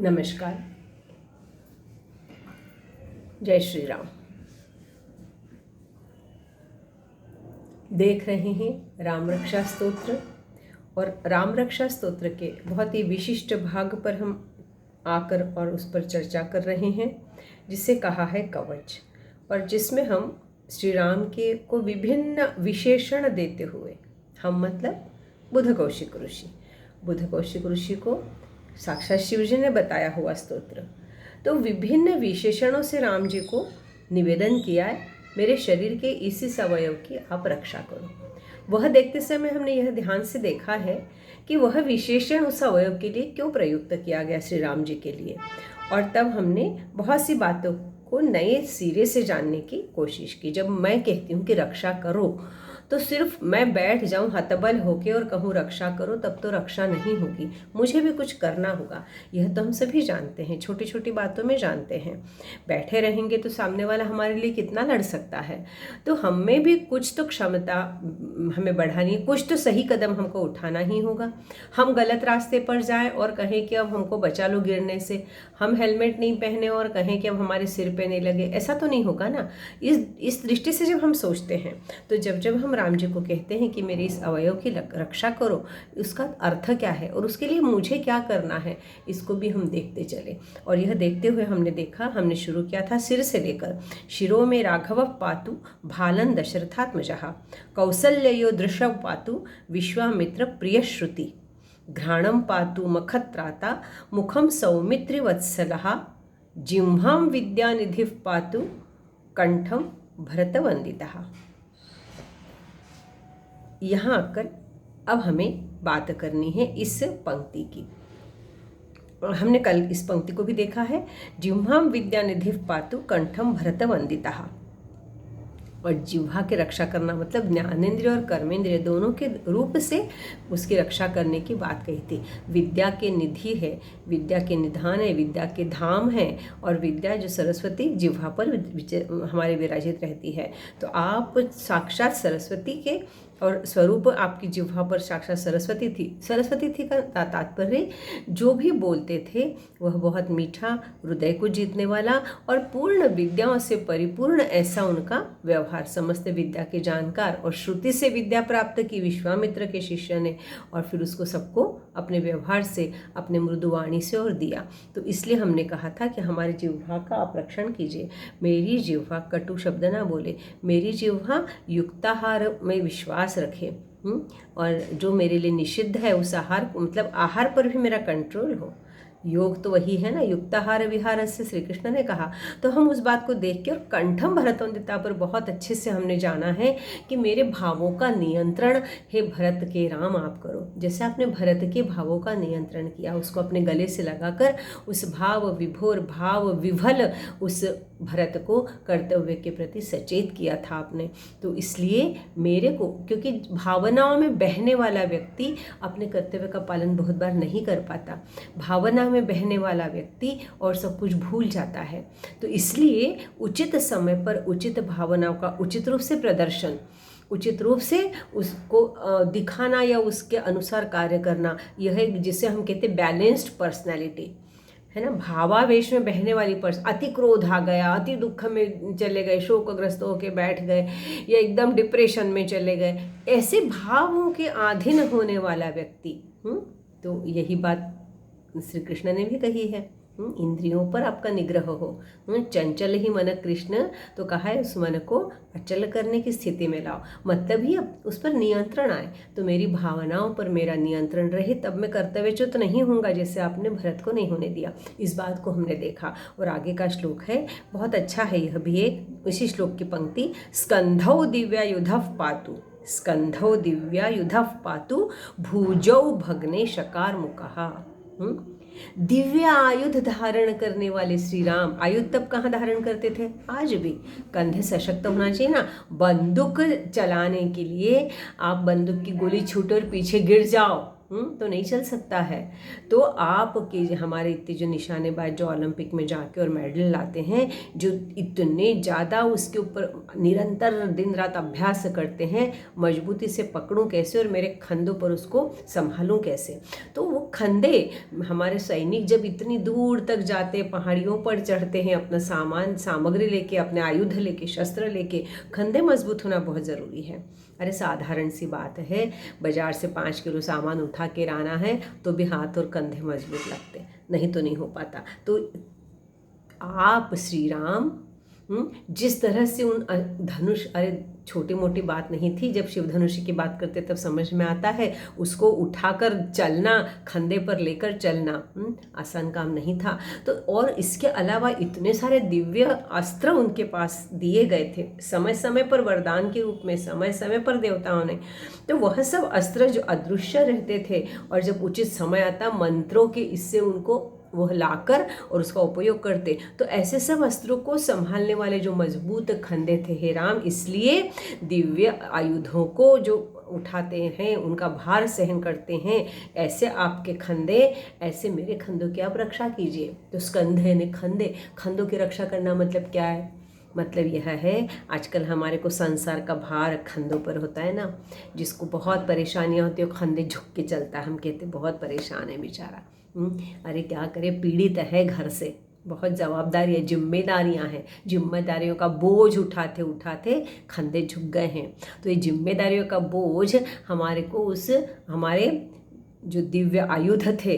नमस्कार। जय श्री राम। देख रहे हैं राम रक्षा स्तोत्र, और राम रक्षा स्तोत्र के बहुत ही विशिष्ट भाग पर हम आकर और उस पर चर्चा कर रहे हैं, जिसे कहा है कवच, और जिसमें हम श्री राम के को विभिन्न विशेषण देते हुए, हम मतलब बुध कौशिक ऋषि को साक्षात शिव जी ने बताया हुआ स्तोत्र, तो विभिन्न विशेषणों से राम जी को निवेदन किया है, मेरे शरीर के इस अवयव की आप रक्षा करो। वह देखते समय हमने यह ध्यान से देखा है कि वह विशेषण उस अवयव के लिए क्यों प्रयुक्त किया गया श्री राम जी के लिए, और तब हमने बहुत सी बातों को नए सिरे से जानने की कोशिश की। जब मैं कहती हूँ कि रक्षा करो, तो सिर्फ मैं बैठ जाऊं हतबल होके और कहूँ रक्षा करो, तब तो रक्षा नहीं होगी, मुझे भी कुछ करना होगा। यह तो हम सभी जानते हैं, छोटी छोटी बातों में जानते हैं। बैठे रहेंगे तो सामने वाला हमारे लिए कितना लड़ सकता है, तो हम में भी कुछ तो क्षमता हमें बढ़ानी है, कुछ तो सही कदम हमको उठाना ही होगा। हम गलत रास्ते पर जाएं और कहें कि अब हमको बचा लो गिरने से, हम हेलमेट नहीं पहने और कहें कि अब हमारे सिर पे नहीं लगे, ऐसा तो नहीं होगा ना। इस दृष्टि से जब हम सोचते हैं, तो जब हम राम जी को कहते हैं कि मेरे इस अवयव की रक्षा करो, उसका अर्थ क्या है और उसके लिए मुझे क्या करना है, इसको भी हम देखते चले। और यह देखते हुए हमने शुरू किया था सिर से लेकर, शिरो में राघव पातु भालन दशरथात्मजः, कौसल्यो दृशव पातु विश्वामित्र प्रिय श्रुति, घ्राणम पातु मखत्राता मुखम सौमित्रिवत्सलः, जिह्वां विद्यानिधिः पातु कंठम भरतवंदितः। यहाँ आकर अब हमें बात करनी है इस पंक्ति की। हमने कल इस पंक्ति को भी देखा है, जिह्वां विद्यानिधिः पातु कंठम भरतवंदितः। और जिह्वा की रक्षा करना मतलब ज्ञानेंद्रिय और कर्मेंद्रिय दोनों के रूप से उसकी रक्षा करने की बात कही थी। विद्या के निधि है, विद्या के निधान है, विद्या के धाम है, और विद्या जो सरस्वती जिह्वा पर हमारे विराजित रहती है। तो आप साक्षात सरस्वती के, और स्वरूप आपकी जिह्वा पर साक्षात सरस्वती थी का तात्पर्य जो भी बोलते थे वह बहुत मीठा, हृदय को जीतने वाला और पूर्ण विद्याओं से परिपूर्ण ऐसा उनका व्यवहार। समस्त विद्या के जानकार, और श्रुति से विद्या प्राप्त की विश्वामित्र के शिष्य ने, और फिर उसको सबको अपने व्यवहार से, अपने मृदुवाणी से और दिया। तो इसलिए हमने कहा था कि हमारी जिह्वा का आप रक्षण कीजिए। मेरी जिह्वा कटु शब्द ना बोले, मेरी जिह्वा युक्ताहार में विश्वास रखे, और जो मेरे लिए निषिद्ध है उस आहार, मतलब आहार पर भी मेरा कंट्रोल हो। योग तो वही है ना, युक्ताहार विहार से श्री कृष्ण ने कहा। तो हम उस बात को देख के, और कंठम भरतवंदिता पर बहुत अच्छे से हमने जाना है कि मेरे भावों का नियंत्रण हे भरत के राम आप करो। जैसे आपने भरत के भावों का नियंत्रण किया, उसको अपने गले से लगाकर उस भाव विभोर, भाव विभल उस भरत को कर्तव्य के प्रति सचेत किया था आपने। तो इसलिए मेरे को, क्योंकि भावनाओं में बहने वाला व्यक्ति अपने कर्तव्य का पालन बहुत बार नहीं कर पाता, भावना में बहने वाला व्यक्ति और सब कुछ भूल जाता है। तो इसलिए उचित समय पर उचित भावनाओं का उचित रूप से प्रदर्शन, उचित रूप से उसको दिखाना या उसके अनुसार कार्य करना, यह एक जिसे हम कहते हैं बैलेंस्ड पर्सनैलिटी है ना। भावावेश में बहने वाली अति क्रोध आ गया, अति दुख में चले गए, शोकग्रस्त होकर बैठ गए, या एकदम डिप्रेशन में चले गए, ऐसे भावों के अधीन होने वाला व्यक्ति, तो यही बात श्री कृष्ण ने भी कही है, इंद्रियों पर आपका निग्रह हो। चंचल ही मन कृष्ण, तो कहा है उस मन को अचल करने की स्थिति में लाओ, मतलब ही अब उस पर नियंत्रण आए। तो मेरी भावनाओं पर मेरा नियंत्रण रहे, तब मैं कर्तव्यच्युत नहीं होऊंगा, जैसे आपने भरत को नहीं होने दिया। इस बात को हमने देखा। और आगे का श्लोक है, बहुत अच्छा है यह भी एक, इसी श्लोक की पंक्ति, स्कंधौ दिव्यायुधः पातु, स्कंधौ दिव्यायुधः पातु भुजौ भग्ने शकार मुखः। दिव्य आयुध धारण करने वाले श्री राम, आयुध तब कहाँ धारण करते थे, आज भी कंधे सशक्त होना चाहिए ना। बंदूक चलाने के लिए आप बंदूक की गोली छूटे और पीछे गिर जाओ, तो नहीं चल सकता है। तो आपके हमारे इतने जो निशानेबाज जो ओलंपिक में जाके और मेडल लाते हैं, जो इतने ज़्यादा उसके ऊपर निरंतर दिन रात अभ्यास करते हैं, मजबूती से पकड़ूं कैसे और मेरे खंधों पर उसको संभालूं कैसे। तो वो खंधे, हमारे सैनिक जब इतनी दूर तक जाते, पहाड़ियों पर चढ़ते हैं, अपना सामान सामग्री लेके, अपने आयुध लेके, शस्त्र लेके, खंधे मजबूत होना बहुत ज़रूरी है। अरे साधारण सी बात है, बाजार से 5 किलो सामान उठा के लाना है तो भी हाथ और कंधे मजबूत लगते, नहीं तो नहीं हो पाता। तो आप श्री राम जिस तरह से उन धनुष, अरे छोटी मोटी बात नहीं थी, जब शिव धनुष की बात करते तब समझ में आता है, उसको उठाकर चलना, खंधे पर लेकर चलना आसान काम नहीं था। तो और इसके अलावा इतने सारे दिव्य अस्त्र उनके पास दिए गए थे समय समय पर वरदान के रूप में, समय समय पर देवताओं ने। तो वह सब अस्त्र जो अदृश्य रहते थे और जब उचित समय आता मंत्रों के इससे उनको वह लाकर और उसका उपयोग करते, तो ऐसे सब अस्त्रों को संभालने वाले जो मजबूत खंधे थे हे राम, इसलिए दिव्य आयुधों को जो उठाते हैं, उनका भार सहन करते हैं, ऐसे आपके खंधे, ऐसे मेरे खंधों की आप रक्षा कीजिए। तो स्कंधे ने खंधे, खंधों की रक्षा करना मतलब क्या है? मतलब यह है, आजकल हमारे को संसार का भार खंधों पर होता है ना, जिसको बहुत परेशानियां होती है, खंधे झुक के चलता है, हम कहते बहुत परेशान है बेचारा। अरे क्या करे, पीड़ित है घर से, बहुत जवाबदारी है, जिम्मेदारियां हैं, जिम्मेदारियों का बोझ उठाते उठाते खंधे झुक गए हैं। तो ये जिम्मेदारियों का बोझ हमारे को उस हमारे जो दिव्य आयुध थे,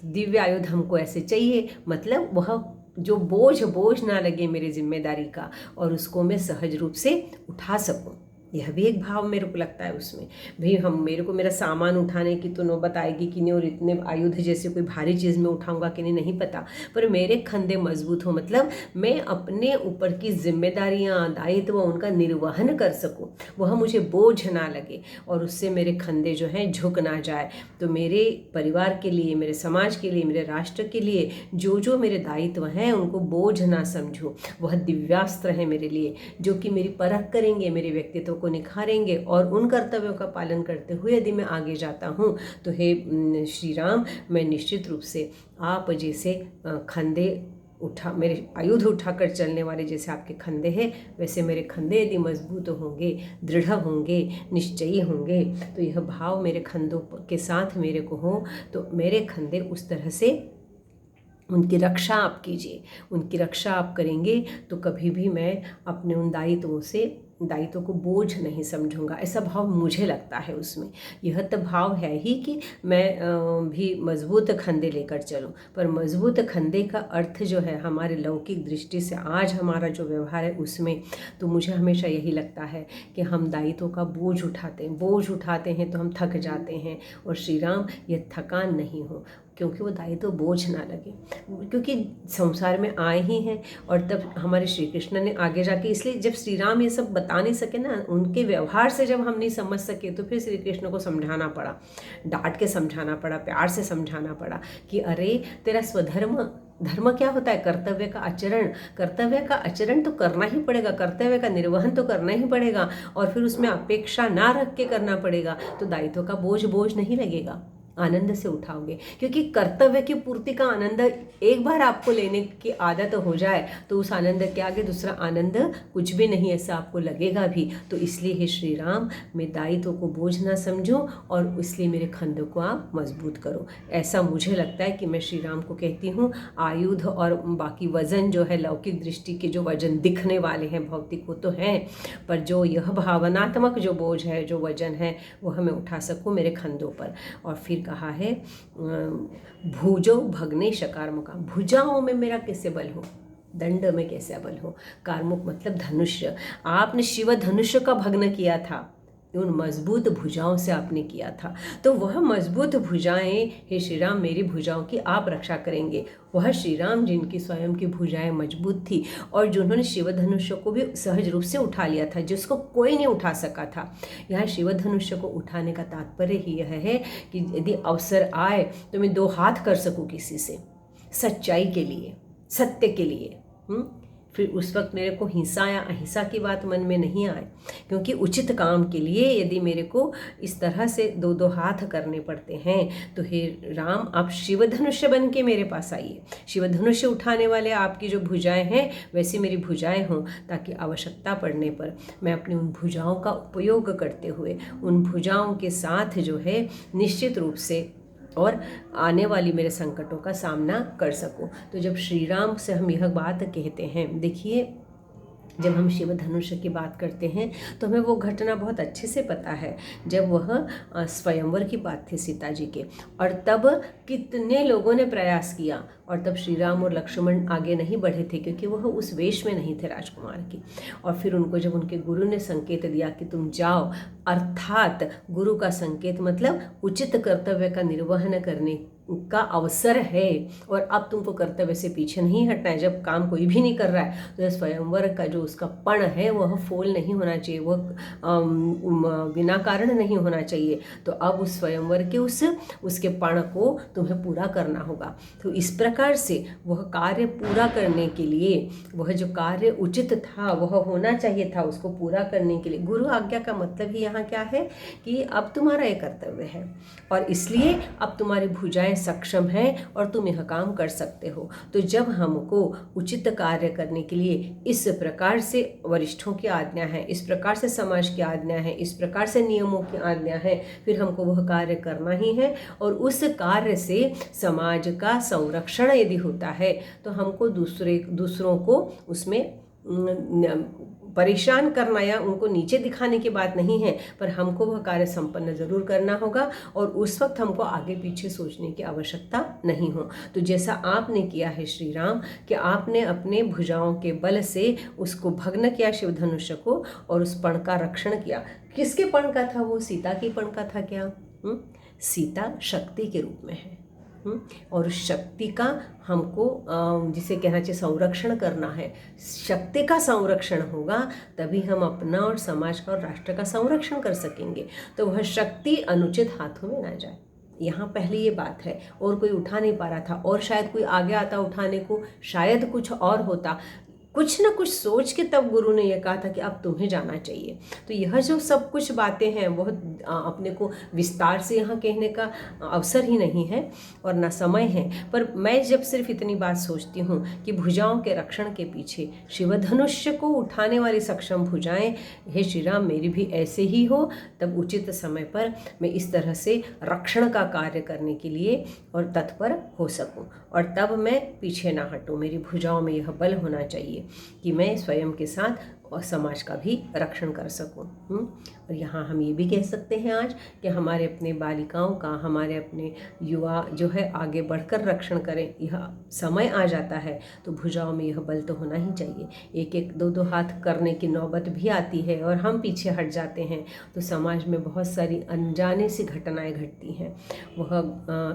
दिव्य आयुध हमको ऐसे चाहिए, मतलब वह जो बोझ ना लगे मेरी जिम्मेदारी का, और उसको मैं सहज रूप से उठा सकूं। यह भी एक भाव मेरे को लगता है उसमें भाई, मेरे को मेरा सामान उठाने की तो नौबत आएगी कि नहीं, और इतने आयुध जैसे कोई भारी चीज़ में उठाऊंगा कि नहीं पता, पर मेरे खंधे मजबूत हो, मतलब मैं अपने ऊपर की जिम्मेदारियां, दायित्व उनका निर्वहन कर सकूं, वह मुझे बोझ ना लगे और उससे मेरे खंधे जो हैं झुक ना जाए। तो मेरे परिवार के लिए, मेरे समाज के लिए, मेरे राष्ट्र के लिए जो जो मेरे दायित्व हैं उनको बोझ ना समझो, वह दिव्यास्त्र है मेरे लिए, जो कि मेरी परख करेंगे, मेरे व्यक्तित्व को निखारेंगे, और उन कर्तव्यों का पालन करते हुए यदि मैं आगे जाता हूँ तो हे श्री राम, मैं निश्चित रूप से आप जैसे खंधे उठा, मेरे आयुध उठाकर चलने वाले जैसे आपके खंधे हैं, वैसे मेरे खंधे यदि मजबूत होंगे, दृढ़ होंगे, निश्चयी होंगे, तो यह भाव मेरे खंधों के साथ मेरे को हो, तो मेरे खंधे उस तरह से उनकी रक्षा आप कीजिए, उनकी रक्षा आप करेंगे तो कभी भी मैं अपने उन दायित्वों को बोझ नहीं समझूंगा, ऐसा भाव मुझे लगता है उसमें। यह तो भाव है ही कि मैं भी मजबूत खंधे लेकर चलूं, पर मजबूत खंधे का अर्थ जो है हमारे लौकिक दृष्टि से आज हमारा जो व्यवहार है उसमें, तो मुझे हमेशा यही लगता है कि हम दायित्वों का बोझ उठाते हैं तो हम थक जाते हैं, और श्री राम यह थकान नहीं हो, क्योंकि वो दायित्व बोझ ना लगे, क्योंकि संसार में आए ही हैं। और तब हमारे श्री कृष्ण ने आगे जाके, इसलिए जब श्री राम ये सब बता नहीं सके ना, उनके व्यवहार से जब हम नहीं समझ सके, तो फिर श्री कृष्ण को समझाना पड़ा, डांट के समझाना पड़ा, प्यार से समझाना पड़ा कि अरे तेरा स्वधर्म, धर्म क्या होता है? कर्तव्य का आचरण, कर्तव्य का आचरण तो करना ही पड़ेगा, कर्तव्य का निर्वहन तो करना ही पड़ेगा, और फिर उसमें अपेक्षा ना रख के करना पड़ेगा, तो दायित्व का बोझ नहीं लगेगा, आनंद से उठाओगे। क्योंकि कर्तव्य की पूर्ति का आनंद एक बार आपको लेने की आदत हो जाए तो उस आनंद के आगे दूसरा आनंद कुछ भी नहीं, ऐसा आपको लगेगा भी। तो इसलिए हे श्री राम, मैं दायित्व को बोझ ना समझो, और इसलिए मेरे खंधों को आप मजबूत करो। ऐसा मुझे लगता है कि मैं श्री राम को कहती हूँ। आयुध और बाकी वजन जो है, लौकिक दृष्टि के जो वजन दिखने वाले हैं, भौतिक वो तो हैं, पर जो यह भावनात्मक जो बोझ है, जो वजन है, वो हमें उठा सकूँ मेरे खंधों पर। और फिर कहा है भुजौ भग्ने शकारमुका, भुजाओं में मेरा कैसे बल हो, दंड में कैसे बल हो। कारमुक मतलब धनुष्य, आपने शिव धनुष्य का भग्न किया था, उन मजबूत भुजाओं से आपने किया था, तो वह मजबूत भुजाएं हे श्री राम मेरी भुजाओं की आप रक्षा करेंगे। वह श्री राम जिनकी स्वयं की भुजाएं मजबूत थी, और जिन्होंने शिव धनुष्य को भी सहज रूप से उठा लिया था, जिसको कोई नहीं उठा सका था। यह शिव धनुष्य को उठाने का तात्पर्य ही यह है कि यदि अवसर आए तो मैं 2 हाथ कर सकूं किसी से, सच्चाई के लिए, सत्य के लिए, फिर उस वक्त मेरे को हिंसा या अहिंसा की बात मन में नहीं आए, क्योंकि उचित काम के लिए यदि मेरे को इस तरह से दो दो हाथ करने पड़ते हैं तो हे राम आप शिव धनुष्य बन के मेरे पास आइए। शिव धनुष्य उठाने वाले आपकी जो भुजाएं हैं वैसी मेरी भुजाएं हों, ताकि आवश्यकता पड़ने पर मैं अपनी उन भुजाओं का उपयोग करते हुए उन भुजाओं के साथ जो है निश्चित रूप से और आने वाली मेरे संकटों का सामना कर सकूं। तो जब श्री राम से हम यह बात कहते हैं, देखिए जब हम शिव धनुष्य की बात करते हैं तो हमें वो घटना बहुत अच्छे से पता है, जब वह स्वयंवर की बात थी सीता जी के, और तब कितने लोगों ने प्रयास किया और तब श्री राम और लक्ष्मण आगे नहीं बढ़े थे, क्योंकि वह उस वेश में नहीं थे राजकुमार की। और फिर उनको जब उनके गुरु ने संकेत दिया कि तुम जाओ, अर्थात गुरु का संकेत मतलब उचित कर्तव्य का निर्वहन करने का अवसर है और अब तुमको कर्तव्य से पीछे नहीं हटना है। जब काम कोई भी नहीं कर रहा है तो स्वयंवर का जो उसका पण है वह फोल नहीं होना चाहिए, वह बिना कारण नहीं होना चाहिए। तो अब उस स्वयंवर के उसके पण को तुम्हें पूरा करना होगा। तो इस प्रकार से वह कार्य पूरा करने के लिए, वह जो कार्य उचित था वह होना चाहिए था, उसको पूरा करने के लिए गुरु आज्ञा का मतलब ही यहाँ क्या है कि अब तुम्हारा एक कर्तव्य है और इसलिए अब तुम्हारी भुजाएं सक्षम है और तुम यह काम कर सकते हो। तो जब हमको उचित कार्य करने के लिए इस प्रकार से वरिष्ठों की आज्ञा है, इस प्रकार से समाज की आज्ञा है, इस प्रकार से नियमों की आज्ञा है, फिर हमको वह कार्य करना ही है। और उस कार्य से समाज का संरक्षण यदि होता है तो हमको दूसरों को उसमें परेशान करना या उनको नीचे दिखाने की बात नहीं है, पर हमको वह कार्य संपन्न जरूर करना होगा और उस वक्त हमको आगे पीछे सोचने की आवश्यकता नहीं हो। तो जैसा आपने किया है श्री राम कि आपने अपने भुजाओं के बल से उसको भग्न किया शिव धनुष्य को और उस पण का रक्षण किया। किसके पण का था वो? सीता के पण का था क्या? सीता शक्ति के रूप में है और शक्ति का हमको जिसे कहना चाहिए संरक्षण करना है। शक्ति का संरक्षण होगा तभी हम अपना और समाज का और राष्ट्र का संरक्षण कर सकेंगे। तो वह शक्ति अनुचित हाथों में ना जाए, यहाँ पहली ये बात है। और कोई उठा नहीं पा रहा था और शायद कोई आगे आता उठाने को, शायद कुछ और होता, कुछ ना कुछ सोच के तब गुरु ने यह कहा था कि अब तुम्हें जाना चाहिए। तो यह जो सब कुछ बातें हैं वह अपने को विस्तार से यहाँ कहने का अवसर ही नहीं है और ना समय है, पर मैं जब सिर्फ इतनी बात सोचती हूँ कि भुजाओं के रक्षण के पीछे शिव धनुष्य को उठाने वाली सक्षम भुजाएं, हे श्री राम मेरी भी ऐसे ही हो, तब उचित समय पर मैं इस तरह से रक्षण का कार्य करने के लिए और तत्पर हो सकूँ और तब मैं पीछे ना हटूँ। मेरी भुजाओं में यह बल होना चाहिए कि मैं स्वयं के साथ और समाज का भी रक्षण कर सकूं। और यहाँ हम ये भी कह सकते हैं आज कि हमारे अपने बालिकाओं का, हमारे अपने युवा जो है आगे बढ़कर रक्षण करें। यह समय आ जाता है तो भुजाओं में यह बल तो होना ही चाहिए। एक एक दो दो हाथ करने की नौबत भी आती है और हम पीछे हट जाते हैं तो समाज में बहुत सारी अनजाने सी घटनाएं घटती हैं, वह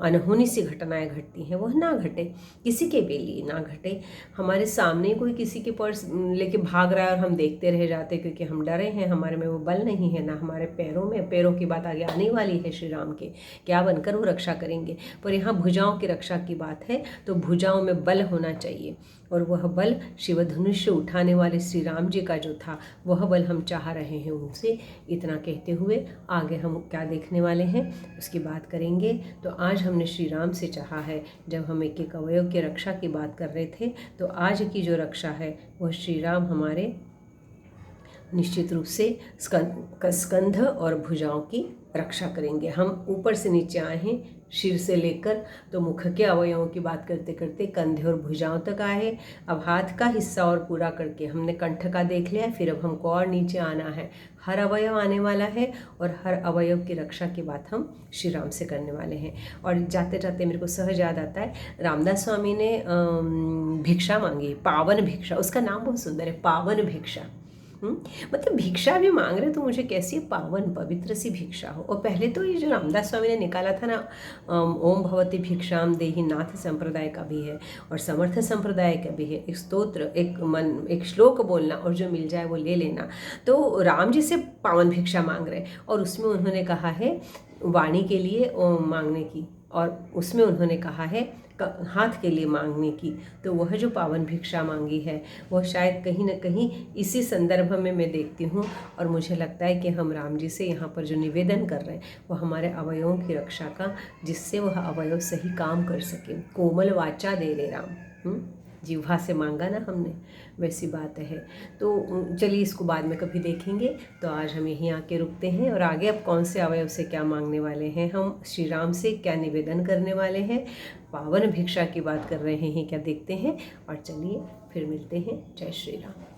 अनहोनी सी घटनाएं घटती हैं। वह ना घटे, किसी के भी लिए ना घटे। हमारे सामने कोई किसी के पर्स लेके भाग रहा है और हम देखते रह जाते क्योंकि हम डरे हैं, हमारे में वो बल नहीं है, ना हमारे पैरों में। पैरों की बात आगे आने वाली है श्री राम के, क्या बनकर वो रक्षा करेंगे। पर यहाँ भुजाओं की रक्षा की बात है तो भुजाओं में बल होना चाहिए और वह बल शिव धनुष्य उठाने वाले श्री राम जी का जो था वह बल हम चाह रहे हैं उनसे। इतना कहते हुए आगे हम क्या देखने वाले हैं उसकी बात करेंगे। तो आज हमने श्री राम से चाहा है, जब हम एक एक अवयव की रक्षा की बात कर रहे थे, तो आज की जो रक्षा है वह श्री राम हमारे निश्चित रूप से स्कंध और भुजाओं की रक्षा करेंगे। हम ऊपर से नीचे आए हैं, सिर से लेकर तो मुख के अवयवों की बात करते करते कंधे और भुजाओं तक आए। अब हाथ का हिस्सा और पूरा करके हमने कंठ का देख लिया, फिर अब हमको और नीचे आना है। हर अवयव आने वाला है और हर अवयव की रक्षा की बात हम श्री राम से करने वाले हैं। और जाते जाते मेरे को सहज याद आता है, रामदास स्वामी ने भिक्षा मांगी, पावन भिक्षा। उसका नाम बहुत सुंदर है, पावन भिक्षा। मतलब भिक्षा भी मांग रहे तो मुझे कैसी पावन पवित्र सी भिक्षा हो। और पहले तो ये जो रामदास स्वामी ने निकाला था ना, ओम भवती भिक्षाम देहि नाथ संप्रदाय का भी है और समर्थ संप्रदाय का भी है। एक स्तोत्र, एक श्लोक बोलना और जो मिल जाए वो ले लेना। तो राम जी से पावन भिक्षा मांग रहे और उसमें उन्होंने कहा है वाणी के लिए मांगने की और उसमें उन्होंने कहा है हाथ के लिए मांगने की। तो वह जो पावन भिक्षा मांगी है वह शायद कहीं न कहीं इसी संदर्भ में मैं देखती हूँ, और मुझे लगता है कि हम राम जी से यहाँ पर जो निवेदन कर रहे हैं वो हमारे अवयवों की रक्षा का, जिससे वह अवयव सही काम कर सके। कोमल वाचा दे रे राम, जिह्वा से मांगा ना हमने, वैसी बात है। तो चलिए इसको बाद में कभी देखेंगे। तो आज हम यहीं आके रुकते हैं, और आगे अब कौन से अवयव से क्या मांगने वाले हैं, हम श्री राम से क्या निवेदन करने वाले हैं, पावन भिक्षा की बात कर रहे हैं क्या, देखते हैं। और चलिए फिर मिलते हैं। जय श्री राम।